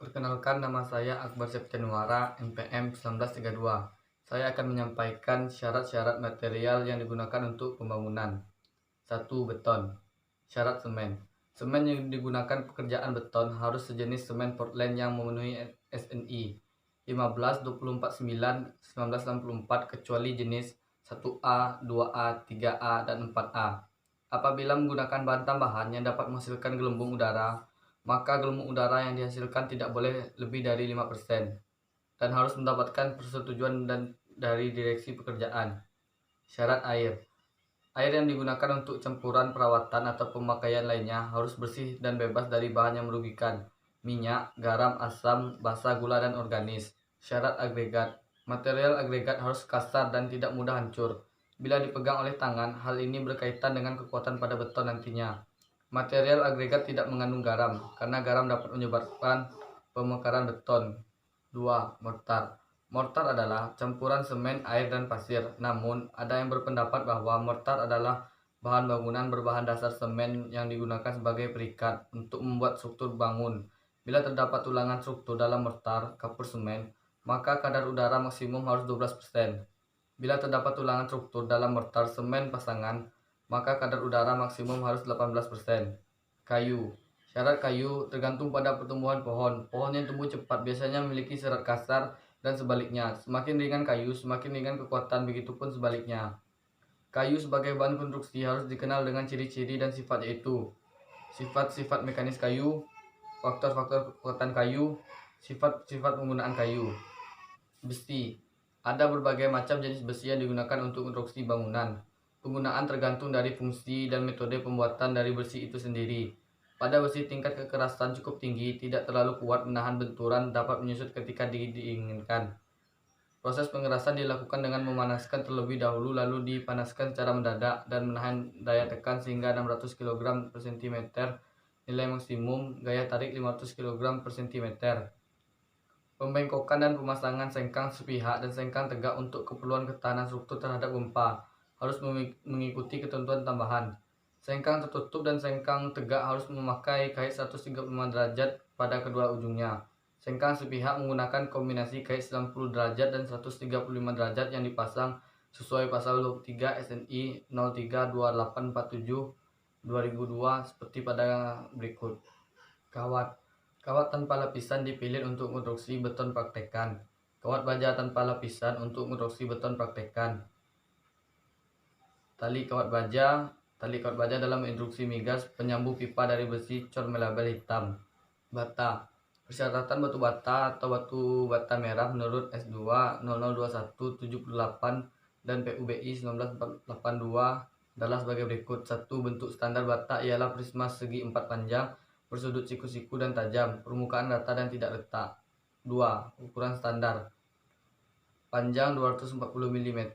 Perkenalkan, nama saya Akbar Septianuara, NPM 1932. Saya akan menyampaikan syarat-syarat material yang digunakan untuk pembangunan. 1. Beton. Syarat semen. Semen yang digunakan pekerjaan beton harus sejenis semen Portland yang memenuhi SNI 15-24-9-1964 kecuali jenis 1A, 2A, 3A, dan 4A. Apabila menggunakan bahan tambahan yang dapat menghasilkan gelembung udara, maka gelembung udara yang dihasilkan tidak boleh lebih dari 5% dan harus mendapatkan persetujuan dari direksi pekerjaan. Syarat air. Air yang digunakan untuk campuran perawatan atau pemakaian lainnya harus bersih dan bebas dari bahan yang merugikan, minyak, garam, asam, basa, gula, dan organis. Syarat agregat. Material agregat harus kasar dan tidak mudah hancur. Bila dipegang oleh tangan, hal ini berkaitan dengan kekuatan pada beton nantinya. Material agregat tidak mengandung garam, karena garam dapat menyebabkan pemekaran beton. 2. Mortar. Mortar adalah campuran semen, air, dan pasir. Namun, ada yang berpendapat bahwa mortar adalah bahan bangunan berbahan dasar semen yang digunakan sebagai perikat untuk membuat struktur bangun. Bila terdapat tulangan struktur dalam mortar, kapur semen, maka kadar udara maksimum harus 12%. Bila terdapat tulangan struktur dalam mortar semen pasangan, maka kadar udara maksimum harus 18%. Kayu. Syarat kayu tergantung pada pertumbuhan pohon. Pohon yang tumbuh cepat biasanya memiliki serat kasar dan sebaliknya. Semakin ringan kayu, semakin ringan kekuatan, begitupun sebaliknya. Kayu sebagai bahan konstruksi harus dikenal dengan ciri-ciri dan sifat, yaitu sifat-sifat mekanis kayu, faktor-faktor kekuatan kayu, sifat-sifat penggunaan kayu. Besi. Ada berbagai macam jenis besi yang digunakan untuk konstruksi bangunan. Penggunaan tergantung dari fungsi dan metode pembuatan dari besi itu sendiri. Pada besi tingkat kekerasan cukup tinggi, tidak terlalu kuat menahan benturan, dapat menyusut ketika diinginkan. Proses pengerasan dilakukan dengan memanaskan terlebih dahulu lalu dipanaskan secara mendadak dan menahan daya tekan sehingga 600 kg per cm, nilai maksimum gaya tarik 500 kg per cm. Pembengkokan dan pemasangan sengkang sepihak dan sengkang tegak untuk keperluan ketahanan struktur terhadap gempa harus mengikuti ketentuan tambahan. Sengkang tertutup dan sengkang tegak harus memakai kait 135 derajat pada kedua ujungnya. Sengkang sepihak menggunakan kombinasi kait 90 derajat dan 135 derajat yang dipasang sesuai pasal 23 SNI 032847 2002 seperti pada berikut. Kawat. Kawat tanpa lapisan dipilih untuk konstruksi beton praktekan. Kawat baja tanpa lapisan untuk konstruksi beton praktekan. Tali kawat baja. Tali kawat baja dalam instruksi migas penyambung pipa dari besi cor melabel hitam. Bata. Persyaratan batu bata atau batu bata merah menurut S2 002178 dan PUBI 1982 adalah sebagai berikut. 1. Bentuk standar bata ialah prisma segi 4 panjang, bersudut siku-siku dan tajam, permukaan rata dan tidak retak. 2. Ukuran standar. Panjang 240 mm,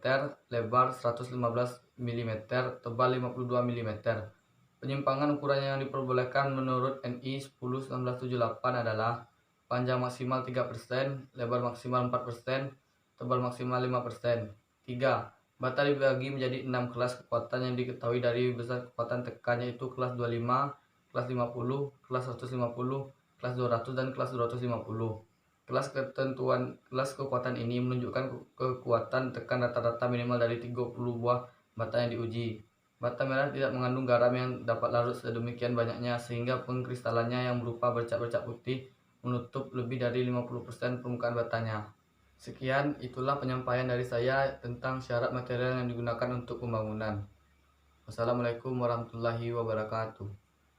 lebar 115 mm, tebal 52 mm. Penyimpangan ukuran yang diperbolehkan menurut NI 10/1978 adalah panjang maksimal 3%, lebar maksimal 4%, tebal maksimal 5%. 3. Bata dibagi menjadi 6 kelas kekuatan yang diketahui dari besar kekuatan tekan, yaitu kelas 25, kelas 50, kelas 150, kelas 200, dan kelas 250. Kelas kekuatan ini menunjukkan kekuatan tekan rata-rata minimal dari 30 buah bata yang diuji. Bata merah tidak mengandung garam yang dapat larut sedemikian banyaknya sehingga pengkristalannya yang berupa bercak-bercak putih menutup lebih dari 50% permukaan batanya. Sekian, itulah penyampaian dari saya tentang syarat material yang digunakan untuk pembangunan. Wassalamualaikum warahmatullahi wabarakatuh.